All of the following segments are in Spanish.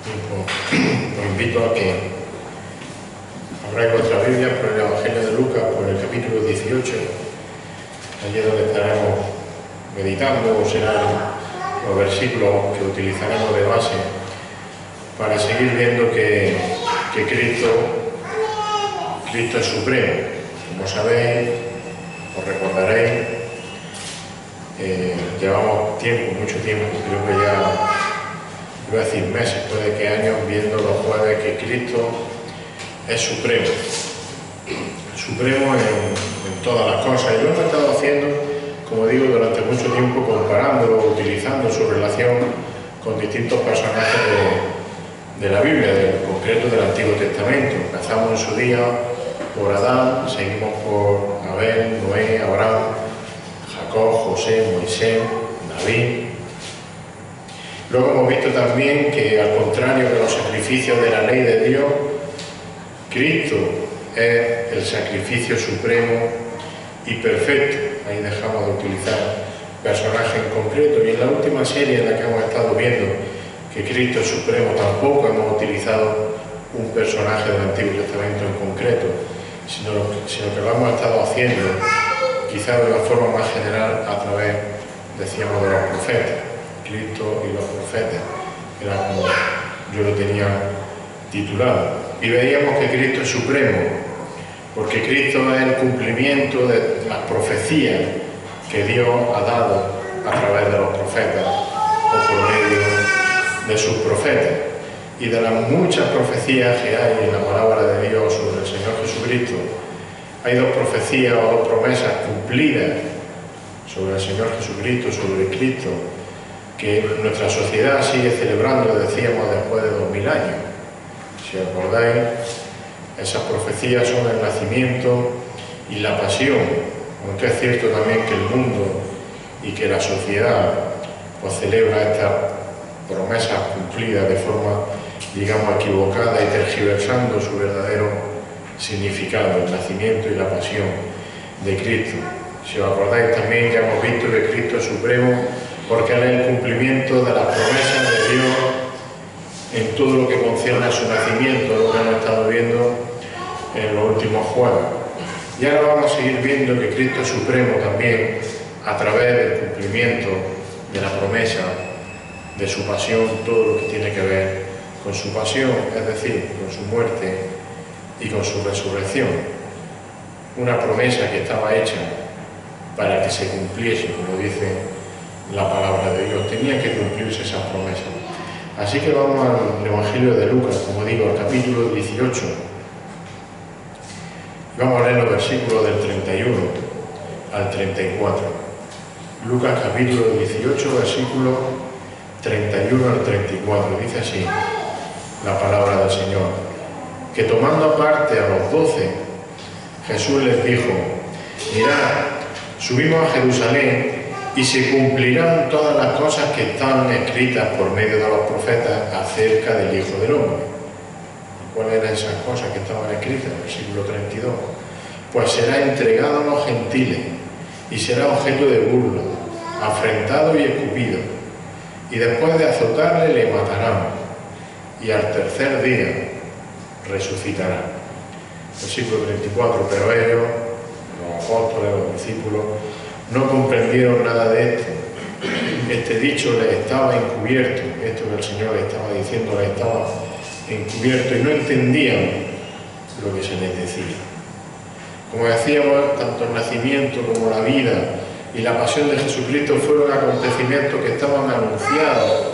Os invito a que abráis vuestra Biblia por el Evangelio de Lucas, por el capítulo 18, allí es donde estaremos meditando, o serán los versículos que utilizaremos de base para seguir viendo que Cristo es supremo. Como sabéis, os recordaréis, llevamos mucho tiempo, creo que ya iba a decir meses, puede que años, viendo los jueves que Cristo es supremo en todas las cosas, y lo hemos estado haciendo, como digo, durante mucho tiempo, comparándolo, utilizando su relación con distintos personajes de la Biblia, en concreto del Antiguo Testamento. Empezamos en su día por Adán, seguimos por Abel, Noé, Abraham, Jacob, José, Moisés, David. Luego hemos visto también que, al contrario que los sacrificios de la ley de Dios, Cristo es el sacrificio supremo y perfecto. Ahí dejamos de utilizar personajes en concreto, y en la última serie en la que hemos estado viendo que Cristo es supremo, tampoco hemos utilizado un personaje del Antiguo Testamento en concreto, sino que lo hemos estado haciendo quizá de una forma más general a través, decíamos, de los profetas. Cristo y los profetas, era como yo lo tenía titulado. Y veíamos que Cristo es supremo, porque Cristo es el cumplimiento de las profecías que Dios ha dado a través de los profetas o por medio de sus profetas. Y de las muchas profecías que hay en la palabra de Dios sobre el Señor Jesucristo, hay dos profecías o dos promesas cumplidas sobre el Señor Jesucristo, sobre Cristo, que nuestra sociedad sigue celebrando, decíamos, después de 2000 años. Si os acordáis, esas profecías son el nacimiento y la pasión, aunque es cierto también que el mundo y que la sociedad pues celebra estas promesas cumplidas de forma, digamos, equivocada y tergiversando su verdadero significado, el nacimiento y la pasión de Cristo. Si os acordáis también, ya hemos visto que Cristo es supremo porque Él es el cumplimiento de las promesas de Dios en todo lo que concierne a su nacimiento, lo que hemos estado viendo en los últimos jueves. Y ahora vamos a seguir viendo que Cristo es supremo también a través del cumplimiento de la promesa de su pasión, todo lo que tiene que ver con su pasión, es decir, con su muerte y con su resurrección. Una promesa que estaba hecha para que se cumpliese, como dice la palabra de Dios. Tenían que cumplirse esas promesas. Así que vamos al Evangelio de Lucas, como digo, al capítulo 18. Vamos a leer los versículos del 31 al 34. Lucas capítulo 18, versículos 31 al 34. Dice así la palabra del Señor: que tomando aparte a los 12, Jesús les dijo: mirad, subimos a Jerusalén, y se cumplirán todas las cosas que están escritas por medio de los profetas acerca del Hijo del Hombre. ¿Cuáles eran esas cosas que estaban escritas? Versículo 32. Pues será entregado a los gentiles y será objeto de burla, afrentado y escupido, y después de azotarle le matarán, y al tercer día resucitará. Versículo 34. Pero ellos, los apóstoles, los discípulos, no comprendieron nada de esto. Este dicho les estaba encubierto, esto que el Señor les estaba diciendo les estaba encubierto, y no entendían lo que se les decía. Como decíamos, tanto el nacimiento como la vida y la pasión de Jesucristo fueron acontecimientos que estaban anunciados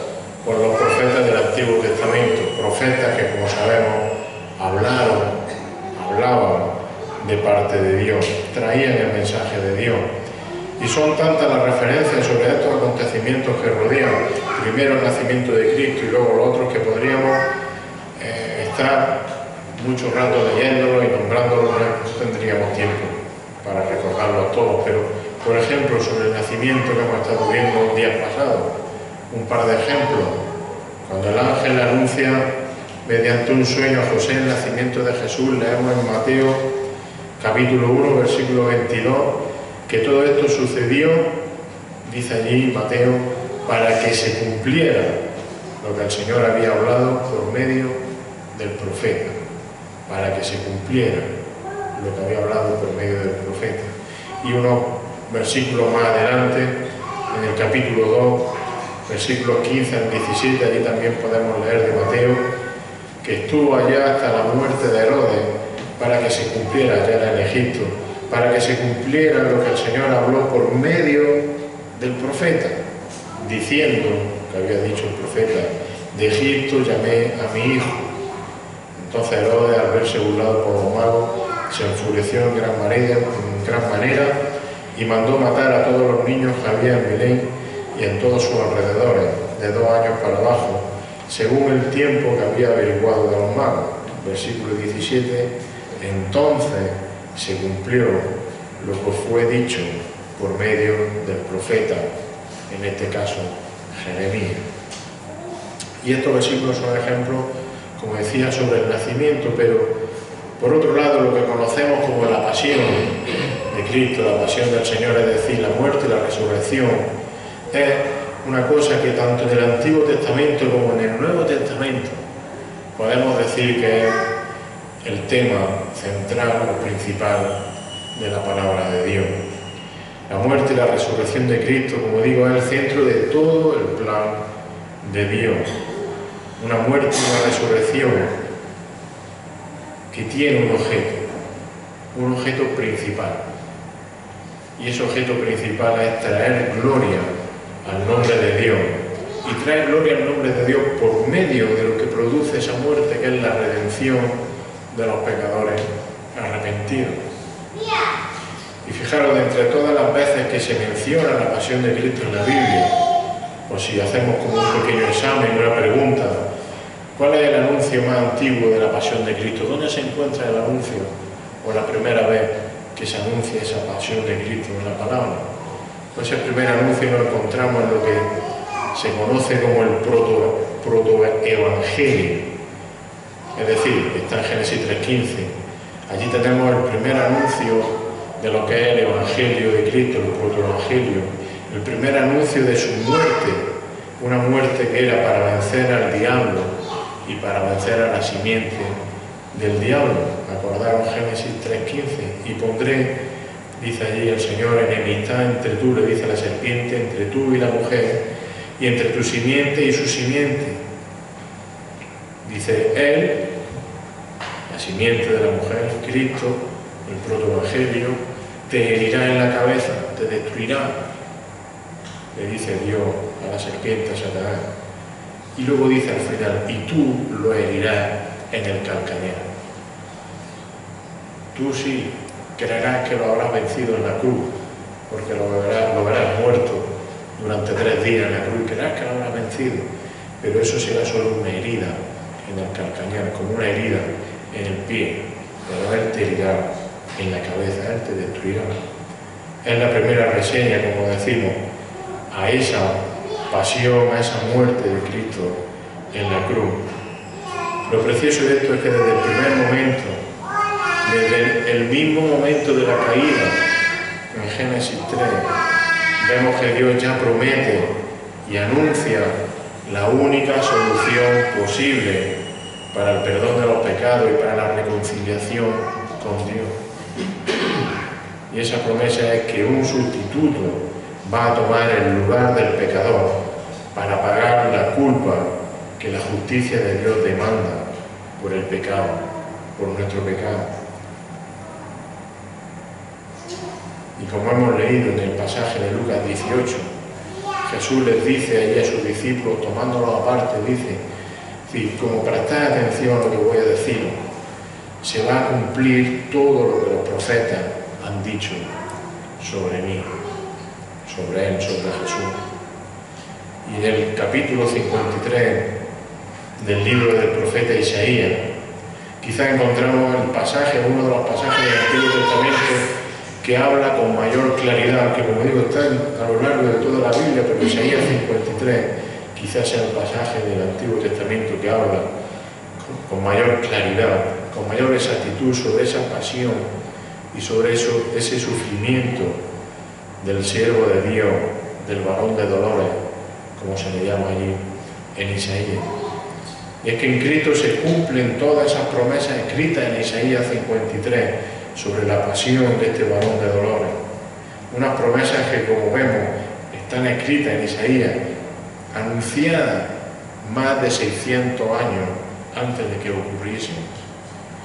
por los profetas del Antiguo Testamento, profetas que, como sabemos, hablaban de parte de Dios, traían el mensaje de Dios. Y son tantas las referencias sobre estos acontecimientos que rodean primero el nacimiento de Cristo y luego los otros, que podríamos estar mucho rato leyéndolos y nombrándolos. No tendríamos tiempo para recordarlos todos, pero por ejemplo sobre el nacimiento que hemos estado viendo los días pasados, un par de ejemplos. Cuando el ángel anuncia mediante un sueño a José el nacimiento de Jesús, leemos en Mateo capítulo 1, versículo 22, que todo esto sucedió, dice allí Mateo, para que se cumpliera lo que el Señor había hablado por medio del profeta, para que se cumpliera lo que había hablado por medio del profeta. Y unos versículos más adelante, en el capítulo 2, versículos 15 al 17, allí también podemos leer de Mateo, que estuvo allá hasta la muerte de Herodes, para que se cumpliera, ya era en Egipto, para que se cumpliera lo que el Señor habló por medio del profeta, diciendo, que había dicho el profeta, de Egipto llamé a mi hijo. Entonces Herodes, al verse burlado por los magos, se enfureció en gran manera y mandó matar a todos los niños que había en Belén y en todos sus alrededores, de 2 años para abajo, según el tiempo que había averiguado de los magos. Versículo 17, entonces se cumplió lo que fue dicho por medio del profeta, en este caso Jeremías. Y estos versículos son ejemplos, como decía, sobre el nacimiento, pero por otro lado lo que conocemos como la pasión de Cristo, la pasión del Señor, es decir, la muerte y la resurrección, es una cosa que tanto en el Antiguo Testamento como en el Nuevo Testamento podemos decir que es el tema central o principal de la palabra de Dios. La muerte y la resurrección de Cristo, como digo, es el centro de todo el plan de Dios. Una muerte y una resurrección que tiene un objeto principal. Y ese objeto principal es traer gloria al nombre de Dios. Y traer gloria al nombre de Dios por medio de lo que produce esa muerte, que es la redención de los pecadores arrepentidos. Y fijaros, de entre todas las veces que se menciona la pasión de Cristo en la Biblia, o si hacemos como un pequeño examen, una pregunta, ¿cuál es el anuncio más antiguo de la pasión de Cristo? ¿Dónde se encuentra el anuncio o la primera vez que se anuncia esa pasión de Cristo en la palabra? Pues el primer anuncio lo encontramos en lo que se conoce como el protoevangelio. Es decir, está en Génesis 3:15. Allí tenemos el primer anuncio de lo que es el Evangelio de Cristo, el protoevangelio, el primer anuncio de su muerte, una muerte que era para vencer al diablo y para vencer a la simiente del diablo. Acordaron Génesis 3:15, y pondré, dice allí el Señor, enemistad entre tú, le dice la serpiente, entre tú y la mujer, y entre tu simiente y su simiente. Dice él, la simiente de la mujer, Cristo, el protoevangelio, te herirá en la cabeza, te destruirá, le dice Dios a la serpiente, a Satanás. Y luego dice al final, y tú lo herirás en el calcañar. Tú sí creerás que lo habrás vencido en la cruz, porque lo verás muerto durante 3 días en la cruz, creerás que lo habrás vencido, pero eso será solo una herida en el calcañar, como una herida en el pie, pero él te herirá en la cabeza, él te destruirá. Es la primera reseña, como decimos, a esa pasión, a esa muerte de Cristo en la cruz. Lo precioso de esto es que desde el primer momento, desde el mismo momento de la caída, en Génesis 3, vemos que Dios ya promete y anuncia la única solución posible para el perdón de los pecados y para la reconciliación con Dios. Y esa promesa es que un sustituto va a tomar el lugar del pecador para pagar la culpa que la justicia de Dios demanda por el pecado, por nuestro pecado. Y como hemos leído en el pasaje de Lucas 18, Jesús les dice allí a sus discípulos, tomándolos aparte, dice, como prestáis atención a lo que voy a decir, se va a cumplir todo lo que los profetas han dicho sobre mí, sobre él, sobre Jesús. Y en el capítulo 53 del libro del profeta Isaías, quizá encontramos el pasaje, uno de los pasajes del Antiguo Testamento que habla con mayor claridad, que como digo está a lo largo de toda la Biblia, pero Isaías 53 quizás sea el pasaje del Antiguo Testamento que habla con mayor claridad, con mayor exactitud sobre esa pasión y sobre ese sufrimiento del siervo de Dios, del varón de dolores, como se le llama allí, en Isaías. Y es que en Cristo se cumplen todas esas promesas escritas en Isaías 53 sobre la pasión de este varón de dolores. Unas promesas que, como vemos, están escritas en Isaías, anunciadas más de 600 años antes de que ocurriesen.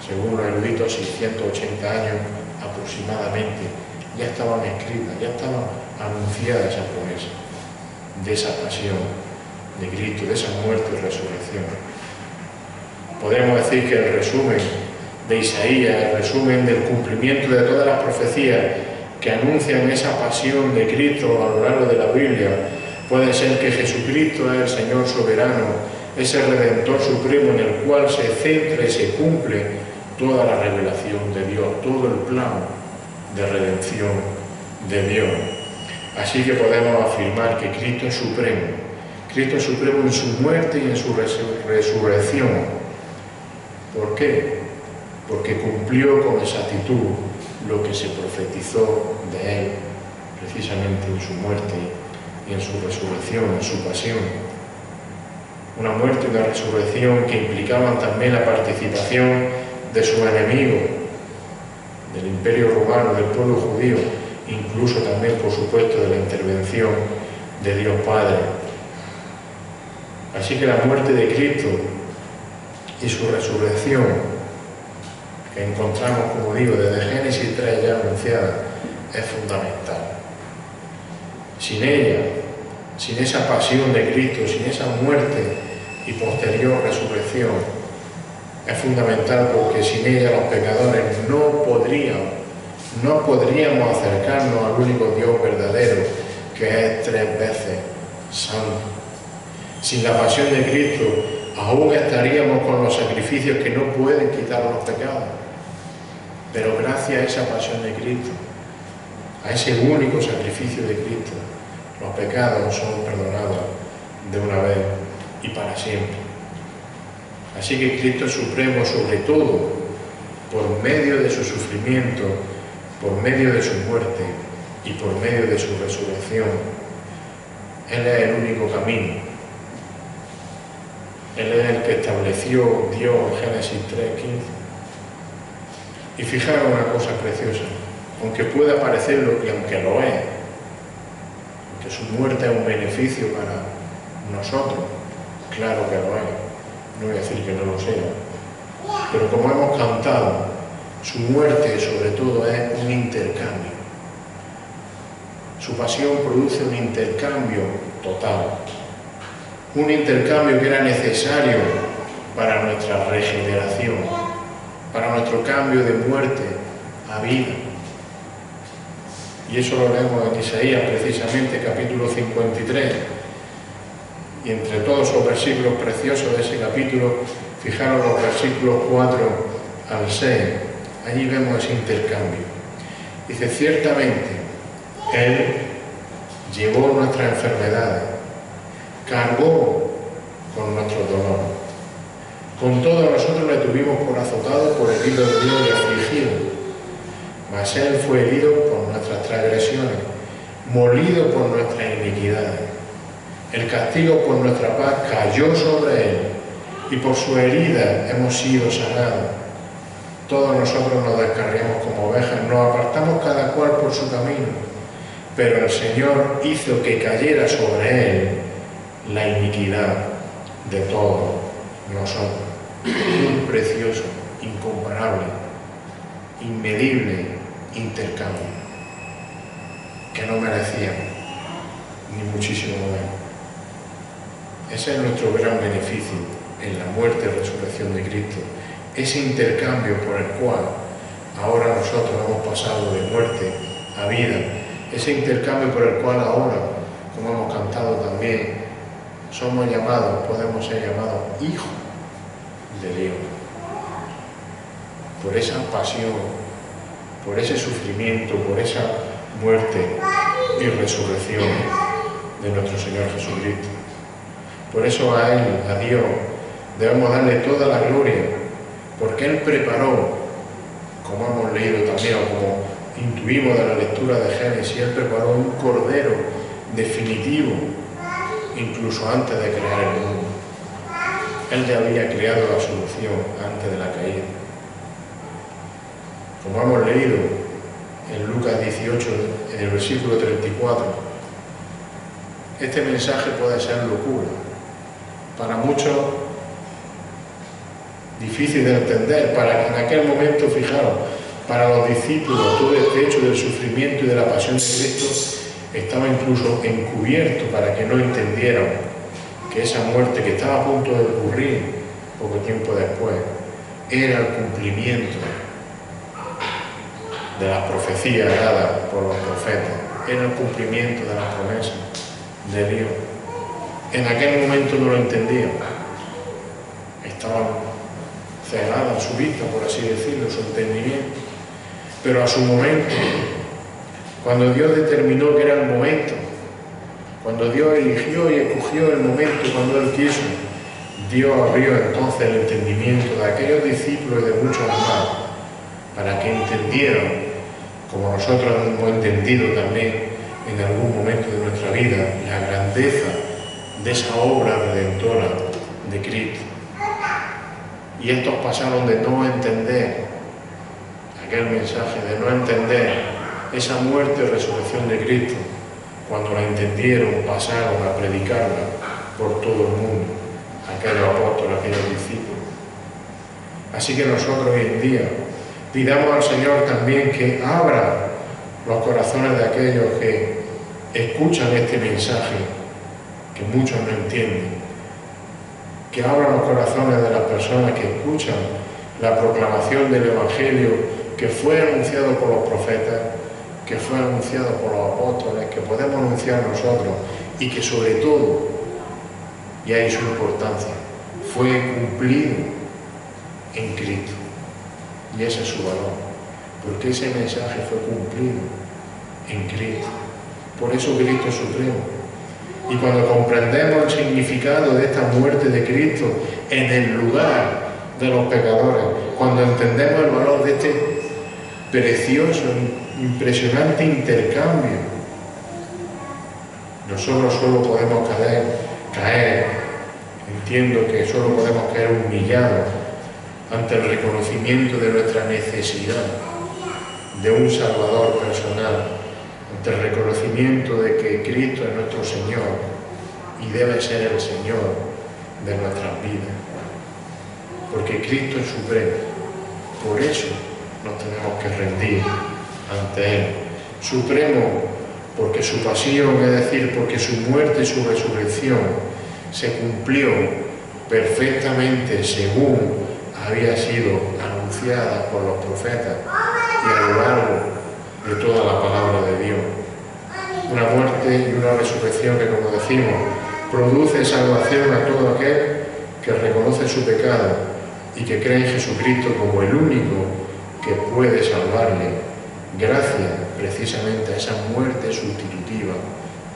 Según los eruditos, 680 años aproximadamente, ya estaban escritas, ya estaban anunciadas esa promesa de esa pasión de Cristo, de esa muerte y resurrección. Podemos decir que el resumen de Isaías, el resumen del cumplimiento de todas las profecías que anuncian esa pasión de Cristo a lo largo de la Biblia, puede ser que Jesucristo es el Señor soberano, ese Redentor supremo en el cual se centra y se cumple toda la revelación de Dios, todo el plan de redención de Dios. Así que podemos afirmar que Cristo es supremo en su muerte y en su resurrección. ¿Por qué? Porque cumplió con exactitud lo que se profetizó de Él, precisamente en su muerte y en su resurrección, en su pasión. Una muerte y una resurrección que implicaban también la participación de sus enemigos, del Imperio Romano, del pueblo judío, incluso también, por supuesto, de la intervención de Dios Padre. Así que la muerte de Cristo y su resurrección, que encontramos, como digo, desde Génesis 3 ya anunciada, es fundamental. Sin ella, sin esa pasión de Cristo, sin esa muerte y posterior resurrección, es fundamental porque sin ella los pecadores no podríamos acercarnos al único Dios verdadero, que es 3 veces santo. Sin la pasión de Cristo, aún estaríamos con los sacrificios que no pueden quitar los pecados. Pero gracias a esa pasión de Cristo, a ese único sacrificio de Cristo, los pecados son perdonados de una vez y para siempre. Así que Cristo es supremo sobre todo por medio de su sufrimiento, por medio de su muerte y por medio de su resurrección. Él es el único camino. Él es el que estableció Dios en Génesis 3:15. Y fijaros una cosa preciosa, aunque pueda parecerlo, y aunque lo es, que su muerte es un beneficio para nosotros, claro que lo es, no voy a decir que no lo sea, pero como hemos cantado, su muerte sobre todo es un intercambio. Su pasión produce un intercambio total, un intercambio que era necesario para nuestra regeneración, para nuestro cambio de muerte a vida. Y eso lo leemos en Isaías, precisamente, capítulo 53. Y entre todos los versículos preciosos de ese capítulo, fijaros los versículos 4 al 6. Allí vemos ese intercambio. Dice, ciertamente, Él llevó nuestras enfermedades, cargó con nuestros dolores. Con todo nosotros le tuvimos por azotado, por herido de Dios y afligido. Mas Él fue herido por nuestras transgresiones, molido por nuestras iniquidades. El castigo por nuestra paz cayó sobre Él, y por su herida hemos sido sanados. Todos nosotros nos descarriamos como ovejas, nos apartamos cada cual por su camino, pero el Señor hizo que cayera sobre Él la iniquidad de todos nosotros. Un precioso, incomparable, inmedible intercambio que no merecíamos, ni muchísimo menos. Ese es nuestro gran beneficio en la muerte y resurrección de Cristo, ese intercambio por el cual ahora nosotros hemos pasado de muerte a vida, ese intercambio por el cual ahora, como hemos cantado también, somos llamados, podemos ser llamados hijos de Dios. Por esa pasión, por ese sufrimiento, por esa muerte y resurrección de nuestro Señor Jesucristo. Por eso a Él, a Dios, debemos darle toda la gloria, porque Él preparó, como hemos leído también, o como intuimos de la lectura de Génesis, Él preparó un cordero definitivo, incluso antes de crear el mundo. Él ya había creado la solución antes de la caída. Como hemos leído en Lucas 18, en el versículo 34, este mensaje puede ser locura. Para muchos, difícil de entender. Para en aquel momento, fijaros, para los discípulos, todo este hecho del sufrimiento y de la pasión de Cristo estaba incluso encubierto para que no entendieran que esa muerte que estaba a punto de ocurrir poco tiempo después era el cumplimiento de las profecías dadas por los profetas, era el cumplimiento de las promesas de Dios. En aquel momento no lo entendían, estaban cegadas su vista, por así decirlo, su entendimiento, pero a su momento, cuando Dios determinó que era el momento, cuando Dios eligió y escogió el momento, cuando Él quiso, Dios abrió entonces el entendimiento de aquellos discípulos y de muchos más, para que entendieran, como nosotros hemos entendido también en algún momento de nuestra vida, la grandeza de esa obra redentora de Cristo. Y estos pasaron de no entender aquel mensaje, de no entender esa muerte y resurrección de Cristo. Cuando la entendieron, pasaron a predicarla por todo el mundo, aquellos apóstoles, aquellos discípulos. Así que nosotros hoy en día pidamos al Señor también que abra los corazones de aquellos que escuchan este mensaje, que muchos no entienden, que abra los corazones de las personas que escuchan la proclamación del Evangelio que fue anunciado por los profetas, que fue anunciado por los apóstoles, que podemos anunciar nosotros, y que sobre todo, y ahí su importancia, fue cumplido en Cristo. Y ese es su valor, porque ese mensaje fue cumplido en Cristo. Por eso Cristo es supremo. Y cuando comprendemos el significado de esta muerte de Cristo en el lugar de los pecadores, cuando entendemos el valor de este precioso, impresionante intercambio, nosotros solo podemos caer, entiendo que solo podemos caer humillados ante el reconocimiento de nuestra necesidad de un Salvador personal, ante el reconocimiento de que Cristo es nuestro Señor y debe ser el Señor de nuestras vidas, porque Cristo es supremo. Por eso nos tenemos que rendir ante Él. Supremo porque su pasión, es decir, porque su muerte y su resurrección se cumplió perfectamente según había sido anunciada por los profetas y a lo largo de toda la palabra de Dios. Una muerte y una resurrección que, como decimos, produce salvación a todo aquel que reconoce su pecado y que cree en Jesucristo como el único que puede salvarle, gracias precisamente a esa muerte sustitutiva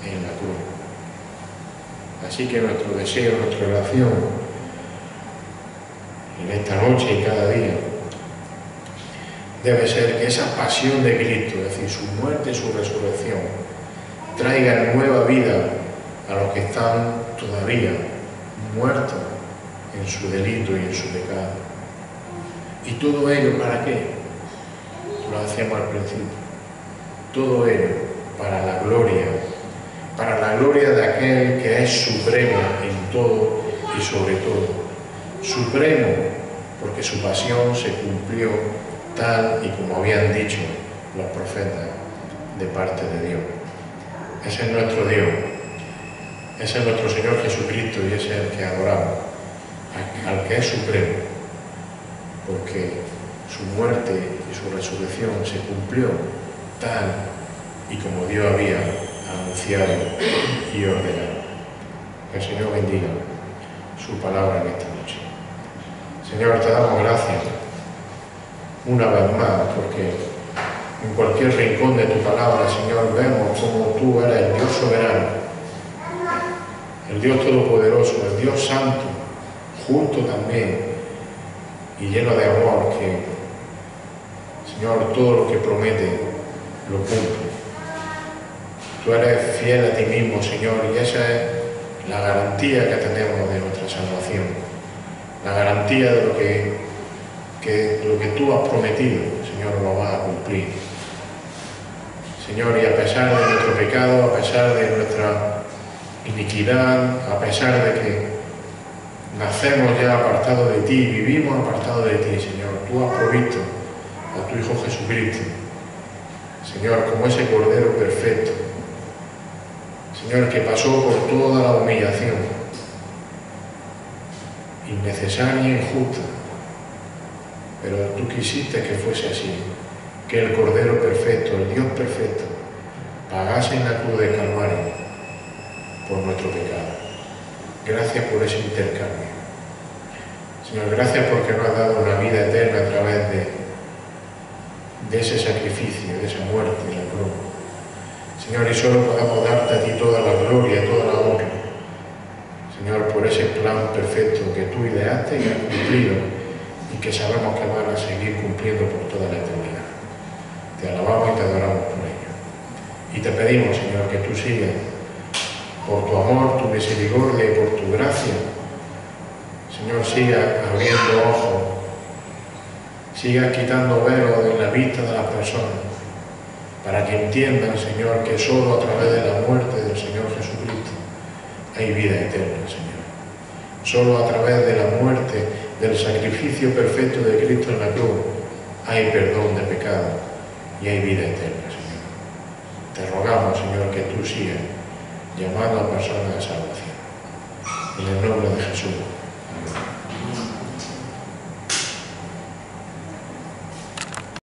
en la cruz. Así que nuestro deseo, nuestra oración en esta noche y cada día debe ser que esa pasión de Cristo, es decir, su muerte y su resurrección, traiga nueva vida a los que están todavía muertos en su delito y en su pecado. ¿Y todo ello para qué? Lo hacíamos al principio. Todo ello para la gloria de aquel que es supremo en todo y sobre todo. Supremo porque su pasión se cumplió tal y como habían dicho los profetas de parte de Dios. Ese es nuestro Dios, ese es nuestro Señor Jesucristo y ese es el que adoramos, al que es supremo, porque su muerte y su resurrección se cumplió tal y como Dios había anunciado y ordenado. Que el Señor bendiga su palabra en esta noche. Señor, te damos gracias una vez más, porque en cualquier rincón de tu palabra, Señor, vemos como tú eres el Dios soberano, el Dios todopoderoso, el Dios santo, justo también y lleno de amor, que, Señor, todo lo que promete lo cumple. Tú eres fiel a ti mismo, Señor, y esa es la garantía que tenemos de nuestra salvación. la garantía de lo que tú has prometido, Señor, lo vas a cumplir. Señor, y a pesar de nuestro pecado, a pesar de nuestra iniquidad, a pesar de que nacemos ya apartados de ti, vivimos apartados de ti, Señor, tú has provisto a tu Hijo Jesucristo, Señor, como ese Cordero perfecto, Señor, que pasó por toda la humillación innecesaria e injusta, pero tú quisiste que fuese así, que el Cordero perfecto, el Dios perfecto, pagase en la cruz de Calvario por nuestro pecado. Gracias por ese intercambio. Señor, gracias porque nos has dado una vida eterna a través de ese sacrificio, de esa muerte en la cruz. Señor, y solo podamos darte a ti toda la gloria, toda la honra. Señor, por ese plan perfecto que tú ideaste y has cumplido y que sabemos que van a seguir cumpliendo por toda la eternidad. Te alabamos y te adoramos por ello. Y te pedimos, Señor, que tú sigas por tu amor, tu misericordia y por tu gracia. Señor, siga abriendo ojos, siga quitando velos de la vista de las personas, para que entiendan, Señor, que solo a través de la muerte del Señor Jesucristo hay vida eterna, Señor. Solo a través de la muerte, del sacrificio perfecto de Cristo en la cruz, hay perdón de pecado y hay vida eterna, Señor. Te rogamos, Señor, que tú sigas llamando a personas a salvación. En el nombre de Jesús. Amén.